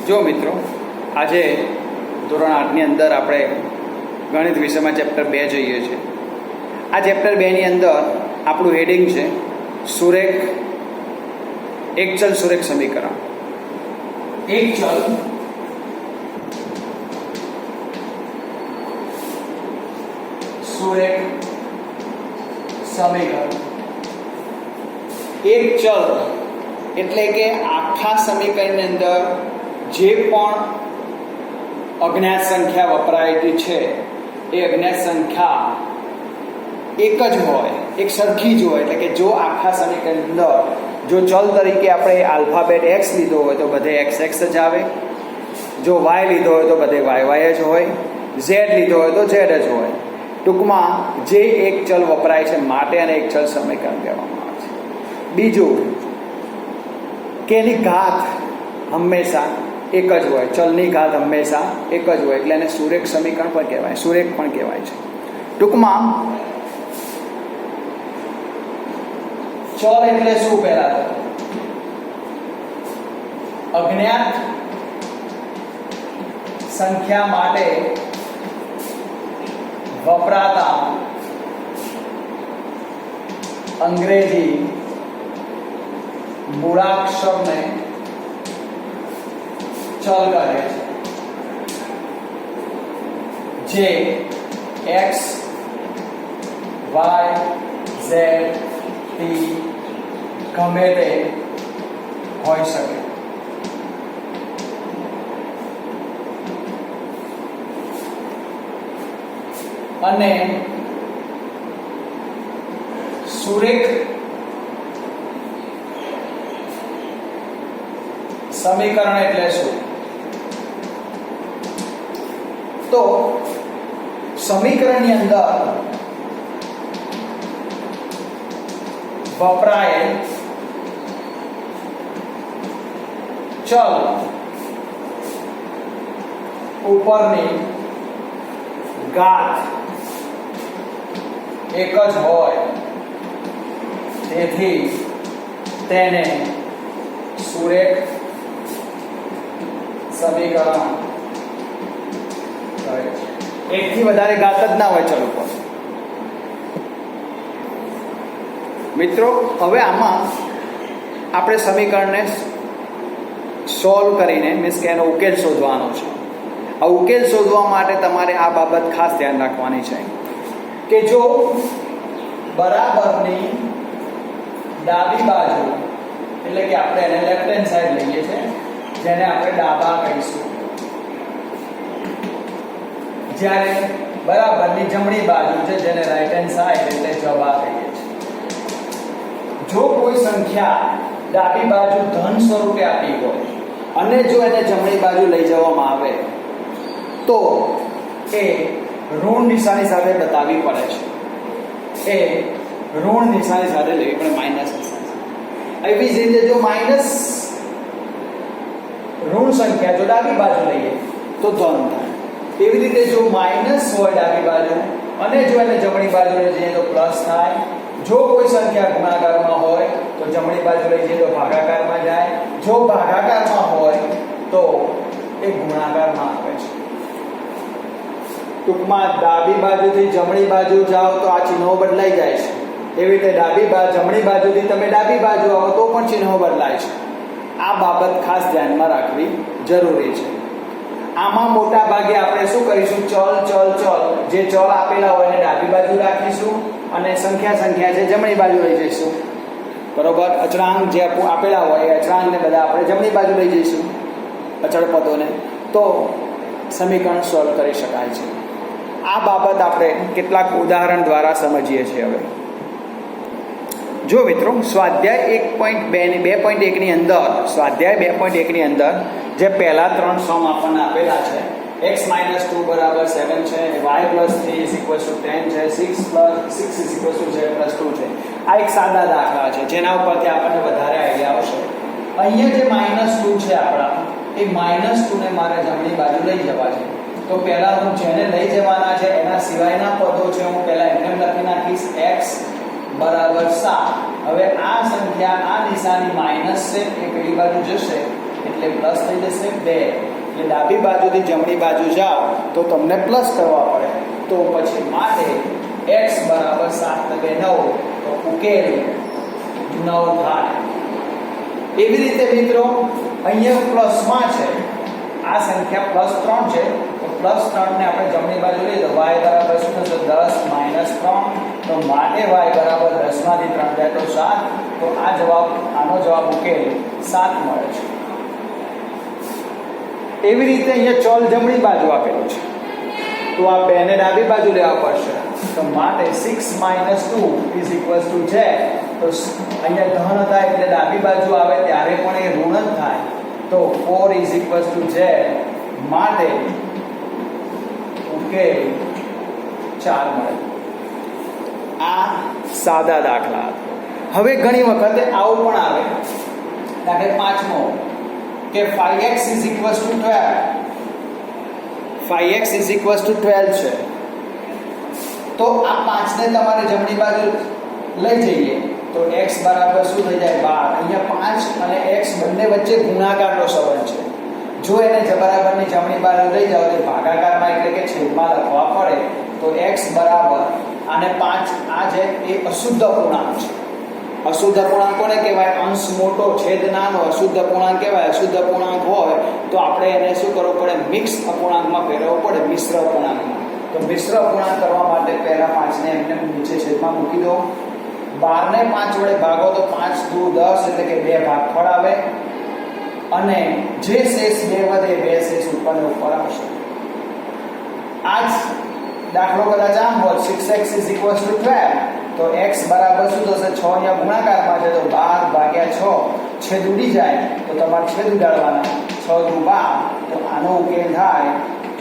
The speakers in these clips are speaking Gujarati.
જો મિત્રો, આજે ધોરણ 8ની અંદર આપણે ગણિત વિષયમાં ચેપ્ટર 2 જોઈએ છીએ. આ ચેપ્ટર 2ની અંદર આપણું હેડિંગ છે સુરેખ એકચલ સુરેખ સમીકરણ. એકચલ સુરેખ સમીકરણ. એક ચલ એટલે કે આખા સમીકરણની અંદર જે પણ અજ્ઞાત સંખ્યા વપરાયેલી છે એ અજ્ઞાત સંખ્યા એક જ હોય, એક સરખી જ હોય. એટલે કે જો આખા સમીકરણની અંદર જો ચલ તરીકે આપણે આલ્ફાબેટ એક્સ લીધો હોય તો બધે એક્સ એક્સ જ આવે, જો વાય લીધો હોય તો બધે વાય વાય જ હોય, ઝેડ લીધો હોય તો ઝેડ જ હોય. ટૂંકમાં જે એક ચલ વપરાય છે માટે અને એક ચલ સમીકરણ કહેવામાં આવે છે. બીજું કે એની ઘાત હંમેશા એક જ હોય, ચલની ઘાત હંમેશા એક જ હોય એટલે એને સુરેખ સમીકરણ પણ કહેવાય, સુરેખ પણ કહેવાય છે. ટૂંકમાં ચલ એટલે શું? પહેલા તો અજ્ઞાત સંખ્યા માટે વપરાતા અંગ્રેજી મૂળાક્ષરને ચલ કહે છે, જે એક્સ વાય ઝેડ ટી ગમે તે હોઈ શકે. અને સુરેખ સમીકરણ એટલે શું? તો સમીકરણની અંદર વપરાયેલ ચલ ઉપરની ઘાત એક જ હોય, તેથી તેને સુરેખ સમીકરણ કહે છે. એકથી વધારે ઘાત જ ના હોય ચલ ઉપર. મિત્રો, હવે આમાં આપણે સમીકરણને સોલ્વ કરીને મીન્સ કે એનો ઉકેલ શોધવાનો છે. આ ઉકેલ શોધવા માટે તમારે આ બાબત ખાસ ધ્યાન રાખવાની છે કે જો બરાબરની ડાબી બાજુ એટલે કે આપણે એને લેફ્ટ હેન્ડ સાઈડ લઈએ છીએ, જેને આપણે ડાબા કહીશું, જ્યારે બરાબરની જમણી બાજુ છે જેને રાઈટ હેન્ડ સાઈડ એટલે જબા કહીએ છીએ. જો કોઈ સંખ્યા ડાબી બાજુ ધન સ્વરૂપે આપી હોય અને જો એને જમણી બાજુ લઈ જવામાં આવે તો એ ઋણ નિશાની સાથે બતાવવી પડે છે. એ ઋણ નિશાની સાથે લેવી પડે, માઇનસ નિશાની. એવી જ રીતે જો માઇનસ ઋણ સંખ્યા જો ડાબી બાજુ લઈએ તો ધન થાય. એવી રીતે જો માઇનસ હોય ડાબી બાજુ અને જો એને જમણી બાજુ લઈ જઈએ તો પ્લસ થાય. જો કોઈ સંખ્યા ગુણાકારમાં હોય તો જમણી બાજુ લઈ જઈએ તો ભાગાકારમાં જાય. જો ભાગાકારમાં હોય તો એ ગુણાકારમાં આવે છે. ટૂંકમાં ડાબી બાજુથી જમણી બાજુ જાઓ તો આ ચિહ્નો બદલાઈ જાય છે. એવી રીતે જમણી બાજુથી તમે ડાબી બાજુ આવો તો પણ ચિહ્નો બદલાય છે. આ બાબત ખાસ ધ્યાનમાં રાખવી જરૂરી છે. આમાં મોટા ભાગે આપણે શું કરીશું? ચલ જે ચલ આપેલા હોય એને ડાબી બાજુ રાખીશું અને સંખ્યા છે જમણી બાજુ લઈ જઈશું. બરોબર? અચળાંક જે આપેલા હોય એ અચળાંકને બધા આપણે જમણી બાજુ લઈ જઈશું, અચળ પદોને, તો સમીકરણ સોલ્વ કરી શકાય છે. આ બાબત આપણે કેટલાક ઉદાહરણ દ્વારા સમજીએ છીએ. હવે જો મિત્રો, સ્વાધ્યાય 2.1ની અંદર જે પહેલા 3 સમ આપણને આપેલા છે, x - 2 બરાબર 7 છે, y + 3 = 10 છે, 6 + 6 = z + 2 છે. આ એક સાદા દાખલા છે જેના ઉપરથી આપણને વધારે આઈડિયા આવશે. અહીંયા જે -2 છે આપણા, એ -2 ને મારે જમણી બાજુ લઈ જવા છે. તો પહેલા હું જેને લઈ જવાના છે એના સિવાયના પદો છે હું પહેલા એમને લખી નાખીશ, x = 7. હવે આ સંખ્યા આ નિશાની માઈનસ છે એ કઈ બાજુ જશે એટલે પ્લસ થઈ જશે 2. એટલે ડાબી બાજુથી જમણી બાજુ જાઓ તો તમને પ્લસ કરવા પડે. તો પછી માટે x બરાબર 7 ને 2 9, તો ઉકેલ 9 થાય. એવી રીતે મિત્રો અહીંયા પ્લસમાં છે, આ સંખ્યા +3 છે, તો +3 ને આપણે જમણી બાજુ લઈએ તો y બરાબર શું થશે 10 - 3, તો માટે y બરાબર 10 માંથી 3 જાય તો 7. તો આ જવાબ, આનો જવાબ ઉકેલ 7 મળે છે. એવી રીતે અહીંયા ચલ જમણી બાજુ આપેલું છે, તો આ 2 ને ડાબી બાજુ લેવા પડશે. તો માટે 6 - 2 = z. તો અહીંયા ધન હતા એટલે ડાબી બાજુ આવે ત્યારે પણ એ ઋણ જ થાય. તો 4 = z. માટે ઉકેલ 4 મળે. આ સાદા દાખલા. હવે ઘણી વખતે આવું પણ આવે, દાખલા પાંચમો કે 5x = 12. 5x = 12 છે, તો આ 5 ને તમારે જમણી બાજુ લઈ જઈએ તો x બરાબર શું થઈ જાય 12. અહીંયા 5 અને x બંને વચ્ચે ગુણાકારનો સંબંધ છે. જો એને બરાબરની જમણી બાજુ લઈ જાઓ તો ભાગાકારમાં એટલે કે છેદમાં લખવા પડે. તો x બરાબર અને 5 આ છે એ અશુદ્ધ અપૂર્ણાંક છે. અશુદ્ધ અપૂર્ણાંક કોને કહેવાય? અંશ મોટો છેદ નાનો અશુદ્ધ અપૂર્ણાંક કહેવાય. અશુદ્ધ અપૂર્ણાંક હોય તો આપણે એને શું કરવું પડે? મિક્સ અપૂર્ણાંકમાં ફેરવવું પડે, મિશ્ર અપૂર્ણાંકમાં. તો મિશ્ર અપૂર્ણાંક કરવા માટે પહેલા 5 ને એમને નીચે છેદમાં મૂકી દો. 12 ને 5 વડે ભાગો તો 5 × 2 = 10, એટલે કે 2 ભાગફળ આવે અને જે શેષ 2 વધે 2 શેષ ઉપર આવશે. આ જ દાખલો કદાચ આમ હોત 6x = 12, તો x બરાબર શું થશે? 6 અહીંયા ગુણાકારમાં છે તો 12/6 છેદ ઉડી જાય તો તમારે છેદ ઉડાડવાના. 6 × 12, તો આનો ઉકેલ થાય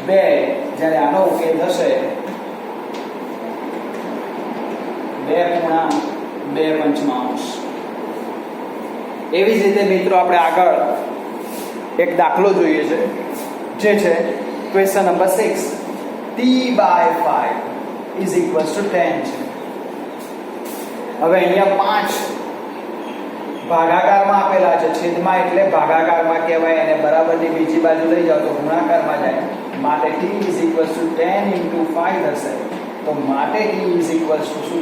2. જ્યારે આનો ઉકેલ થશે 2.2. એવી જ રીતે મિત્રો આપણે આગળ એક દાખલો જોઈએ છે, જે છે ક્વેશ્ચન નંબર 6. t/5 = 10 છે. હવે અહીંયા 5 ભાગાકારમાં આપેલા છે, છેદમાં એટલે ભાગાકારમાં કહેવાય, અને બરાબરની બીજી બાજુ લઈ જાઓ તો ગુણાકારમાં જાય. માટે t = 10 × 5 થશે. તો માટે t = શું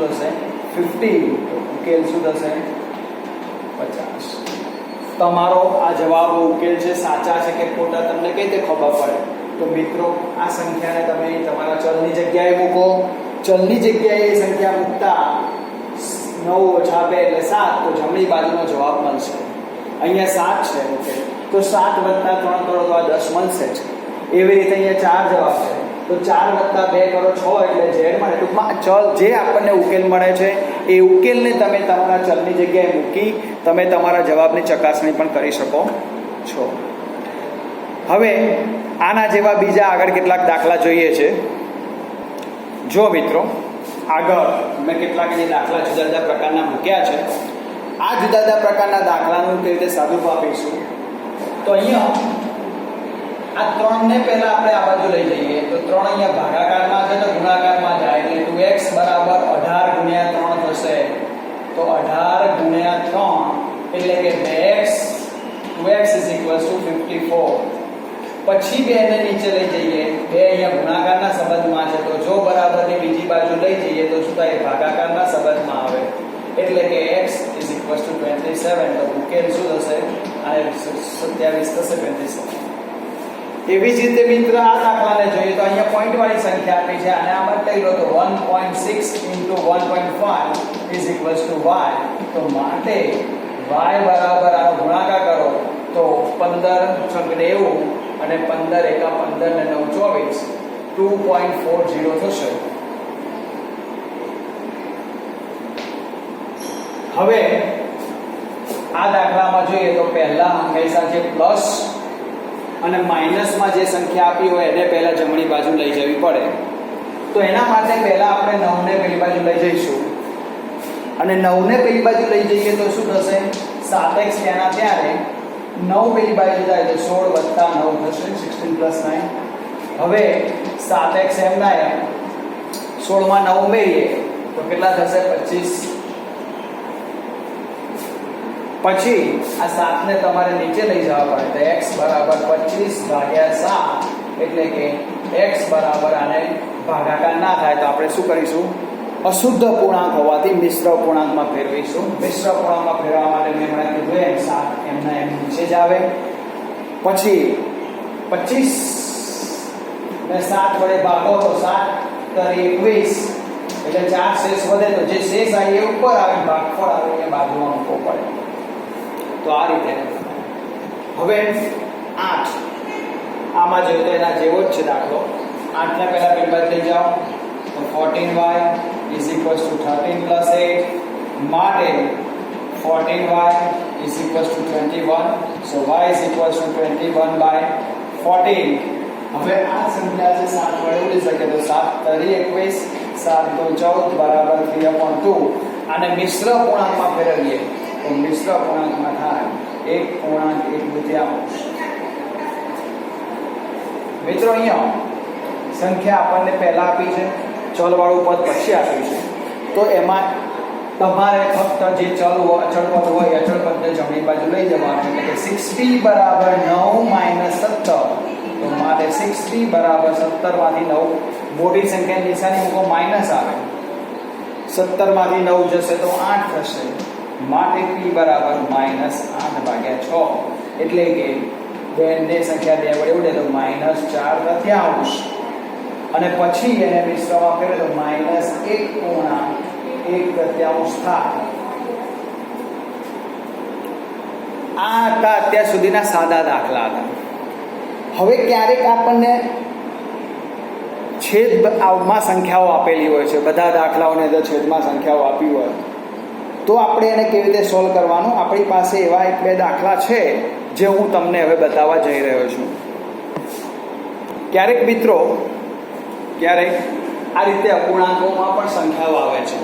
થશે? 15. તો ઉકેલ શું થશે? 50. તમારો આ જવાબ ઉકેલ છે, સાચા છે કે ખોટા તમને કઈ રીતે ખબર પડે? તો મિત્રો આ સંખ્યાને તમે તમારા ચલની જગ્યાએ મૂકો. ચલની જગ્યાએ એ સંખ્યા મૂકતા 9 - 2 એટલે 7, તો જમણી બાજુનો જવાબ મળશે. અહીંયા 7 છે ઉકેલ, તો 7 + 3 કરો તો આ 10 મળશે જ. એવી રીતે અહીંયા 4 જવાબ છે, તો 4 + 2 કરો 6 એટલે z મળે. ટૂંકમાં ચલ જે આપણને ઉકેલ મળે છે એ ઉકેલને તમે તમારા ચલની જગ્યાએ મૂકી તમે તમારા જવાબની ચકાસણી પણ કરી શકો છો. હવે આના જેવા બીજા આગળ કેટલાક દાખલા જોઈએ છે. જો મિત્રો આગળ મેં કેટલાક જે દાખલા જુદા જુદા પ્રકારના મૂક્યા છે. આ જુદા જુદા પ્રકારના દાખલાનું કેવી રીતે સાદુરૂપ આપીશું. તો અહીંયા આ 3 ને પહેલા આપણે આ બાજુ લઈ જઈએ તો 3 અહીંયા ભાગાકારમાં છે તો ગુણાકારમાં જાય એટલે 2x બરાબર 18 × 3 થશે. તો 18 × 3 એટલે કે 2x = 54. પછી 2 ને નીચે લઈ જઈએ, 2 અહીંયા ગુણાકારના સંબંધમાં છે, તો જો બરાબરની બીજી બાજુ લઈ જઈએ તો શું થાય? ભાગાકારના સંબંધમાં આવે. એટલે કે x = 27. તો ઉકેલ શું થશે? આ 27 થશે, 27. એવી જ રીતે મિત્ર આ દાખલાને જોઈએ તો અહીંયા પોઈન્ટ વાળી સંખ્યા આપી છે અને આમાં લઈ લો તો 1.6 × 1.5 = y. તો માટે y બરાબર આનો ગુણાકાર કરો તો 15 × 90 અને 15 × 15 ને 9 = 24, 2.40 થશે. હવે આ દાખલામાં જોઈએ તો પહેલા હંમેશા જે પ્લસ અને માઇનસમાં જે સંખ્યા આપી હોય એને પહેલા જમણી બાજુ લઈ જવી પડે. તો એના માટે પહેલા આપણે 9 ને પેલી બાજુ લઈ જઈશું અને 9 ને પેલી બાજુ લઈ જઈએ તો શું થશે? 7x ત્યાંના ત્યારે 9 પેલી બાજુ જાય તો 16 + 9 થશે, 16 + 9. હવે 7x એમ ના એમ 16 માં 9 ઉમેરીએ તો કેટલા થશે? 25. પછી આ 7 ને તમારે નીચે લઈ જવા પડે તો x બરાબર 25/7 એટલે કે x બરાબર આને ભાગાકાર ના થાય તો આપણે શું કરીશું અશુદ્ધ પૂર્ણાંક હોવાથી મિશ્ર પૂર્ણાંકમાં ફેરવીશું મિશ્ર પૂર્ણાંકમાં ફેરવવા માટે મેં હમણાં કીધું એમ 7 એમના એમ નીચે જ આવે પછી 25 ને 7 વડે ભાગો તો 7 તરી 21 એટલે 4 શેષ વધે તો જે શેષ આવે એ ઉપર આવે ભાગફળ આવે એ બાજુમાં મૂકવો પડે તો આ રીતે હવે 8 આમાં જો તો એના જેવો જ છે દાખલો 8 ને પહેલા પેપર લઈ જાઓ તો 14y is equals to 13 plus 8 માટે 14y is equals to 21 so y is equals to 21 by 14 હવે આ સંખ્યા છે 7 વડે ઉડી શકે તો 7 તરી 21 7 તો 14 બરાબર 3/2 અને મિશ્ર પૂર્ણાંકમાં ફેરવીએ તો મિશ્ર પૂર્ણાંકમાં થાય 1.1 મિત્રો અહીંયા સંખ્યા આપણને પહેલા આપી છે ચલ વાળું પદ પછી આપ્યું છે તો એમાં તમારે ફક્ત જે ચલ અચળ પદ હોય અચળ પદને જમણી બાજુ લઈ જવાનું એટલે કે 60 બરાબર 9 - 17 તો માટે 60 બરાબર 17 માંથી 9 મોટી સંખ્યાની નિશાની મૂકો માઈનસ આવે 17 માંથી 9 જશે તો 8 થશે માટે p બરાબર -8/6 એટલે કે બેને સંખ્યા 2 વડે ઉડે તો -4/3 અને પછી એને મિશ્રમાં ફેરવે તો -1.1 થાય આ હતા અત્યાર સુધીના સાદા દાખલા હતા હવે ક્યારેક આપણને છેદમાં સંખ્યાઓ આપેલી હોય છે બધા દાખલાઓને તો છેદમાં સંખ્યાઓ આપી હોય તો આપણે એને કેવી રીતે સોલ્વ કરવાનું આપણી પાસે એવા 1-2 દાખલા છે જે હું તમને હવે બતાવવા જઈ રહ્યો છું ક્યારેક મિત્રો ક્યારેક આ રીતે અપૂર્ણાંકોમાં પણ સંખ્યાઓ આવે છે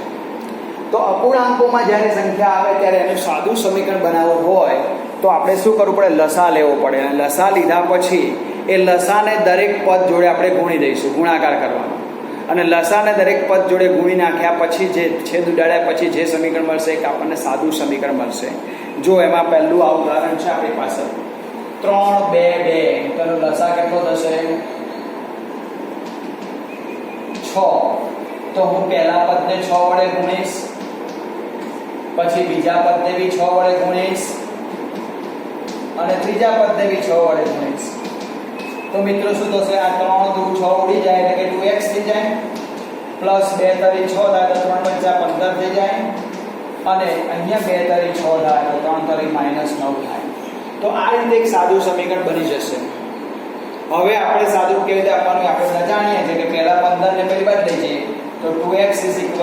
તો અપૂર્ણાંકોમાં જ્યારે સંખ્યા આવે ત્યારે એનું સાદું સમીકરણ બનાવવું હોય તો આપણે શું કરવું પડે લસા લેવો પડે અને લસા લીધા પછી એ લસાને દરેક પદ જોડે આપણે ગુણી દઈશું ગુણાકાર કરવાનો અને લસાને દરેક પદ જોડે ગુણી નાખ્યા પછી જે છેદ ઉડાડ્યા પછી જે સમીકરણ મળશે એક આપણને સાદું સમીકરણ મળશે જો એમાં પહેલું આ ઉદાહરણ છે આપણી પાસે 3 2 2 તો લસા કેટલો થશે 6 તો હું પહેલા પદને 6 વડે ગુણીશ પછી બીજા પદને બી 6 વડે ગુણીશ અને ત્રીજા પદને બી 6 વડે ગુણીશ તો મિત્રો શું થશે આ 3 દુ 6 ઉડી જાય એટલે કે 2x થઈ જાય પ્લસ 2 તરી 6 થાય તો 3 પંચા 15 થઈ જાય અને અહીંયા 2 તરી 6 થાય તો 3 તરી -9 થાય તો આ રીતે એક સાદું સમીકરણ બની જશે હવે આપણે સાદું કેવી રીતે આપવાનું આપણે જાણીએ છીએ કે પહેલા 15 ને પહેલી બાદ લઈ જઈએ તો 2x = -9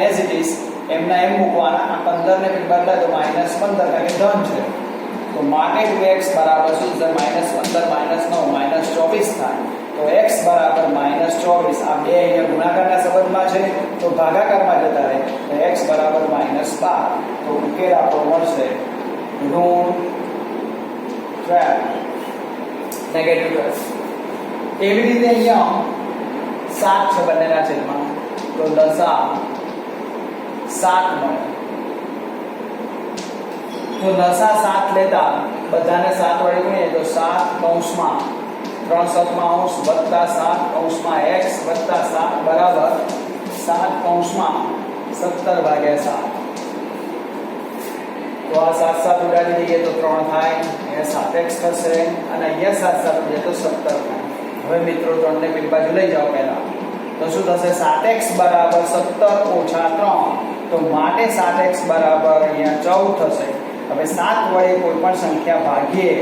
as it is એમના એમ મૂકવાના આ 15 ને પહેલી બાદ લે તો -15 કારણ કે ધન છે તો માટે 2x બરાબર શું છે -15 -9 -24 થાય તો x બરાબર -24 આ બે અહીંયા ગુણાકારના સંબંધમાં છે તો ભાગાકારમાં જતા રહે તો x બરાબર -12 તો ઉકેલ આપણો મળશે -12 એવી રીતે અહીંયા 7 છે બંનેના છેદમાં તો લસા 7 મળે તો લસા 7 લેતા બધાને 7 વડે ગુણીએ તો 7 કૌંસમાં 3 7 વત્તા 7 કૌંસમાં x વત્તા 7 બરાબર 7 કૌંસમાં 17/7 તો આ 7 7 ઉડાડી દઈએ તો 3 થાય અહીંયા 7x થશે અને અહીંયા 7 7 ઉડે તો 17 થાય હવે મિત્રો 3 ને પેલી બાજુ લઈ જાઓ પહેલા તો શું થશે 7x બરાબર 17 ઓછા 3 તો માટે 7x બરાબર અહીંયા 14 થશે હવે 7 વડે કોઈ પણ સંખ્યા ભાગીએ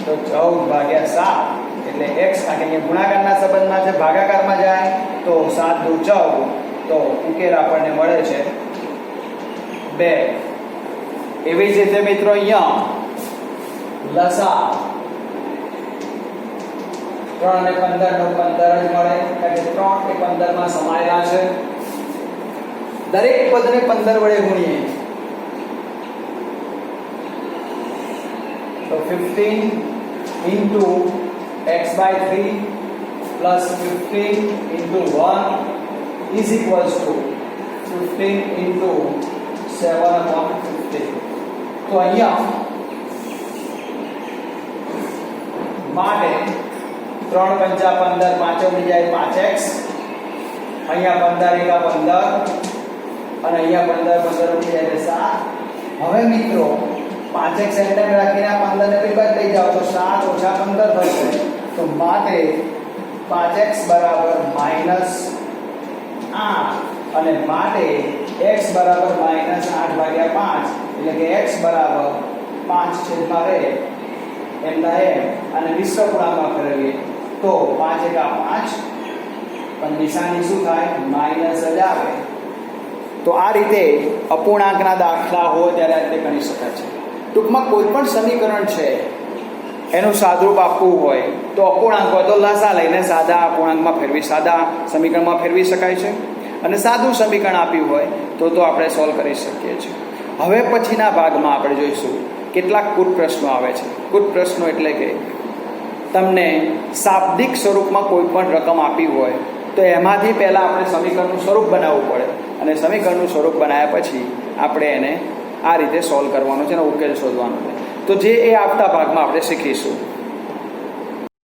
તો 14/7 એટલે x કારણ કે ગુણાકારના સંબંધમાં છે ભાગાકારમાં જાય તો 7 દુ 14 તો ઉકેલ આપણને મળે છે 2 એવી જ રીતે મિત્રો અહીંયા લસા 3 અને 15 નો 15 જ મળે કારણ કે 3 એ 15 માં સમાયેલા છે દરેક પદને 15 વડે ગુણીએ તો 15 into x/3 plus 15 into 1 is equals to 15 into 7/15 તો તો અહીંયા માટે 3 પંચા 15, 5 ઉડી જાય 5x, અહીંયા 15 એકા 15 અને અહીંયા 15 ઉડી જાય 7. હવે મિત્રો 5x સેન્ટીમીટર રાખીને આ 15 ને બી બાદ લઈ જાઓ તો 7 ઓછા 15 થશે. તો માટે 5x બરાબર -8 અને માટે x બરાબર -8/5 એટલે કે x બરાબર 5/2 એમના એમ અને મિશ્ર પૂર્ણાંકમાં ફેરવીએ તો 5 એકા 5 પણ નિશાની શું થાય માઈનસ જ આવે. તો આ રીતે અપૂર્ણાંકના દાખલા હોય ત્યારે આ રીતે ગણી શકાય છે. ટૂંકમાં કોઈ પણ સમીકરણ છે એનું સાદુરૂપ આપવું હોય તો અપૂર્ણાંક હોય તો લસા લઈને સાદા અપૂર્ણાંકમાં સાદા સમીકરણમાં ફેરવી શકાય છે અને સાદું સમીકરણ આપ્યું હોય તો આપણે સોલ્વ કરી શકીએ છીએ. હવે પછીના ભાગમાં આપણે જોઈશું કેટલાક કૂટ પ્રશ્નો આવે છે. કૂટ પ્રશ્નો એટલે કે તમને શાબ્દિક સ્વરૂપમાં કોઈ પણ રકમ આપી હોય તો એમાંથી પહેલાં આપણે સમીકરણનું સ્વરૂપ બનાવવું પડે અને સમીકરણનું સ્વરૂપ બનાવ્યા પછી આપણે એને આ રીતે સોલ્વ કરવાનું છે અને ઉકેલ શોધવાનો છે. તો જે એ આવતા ભાગમાં આપણે શીખીશું.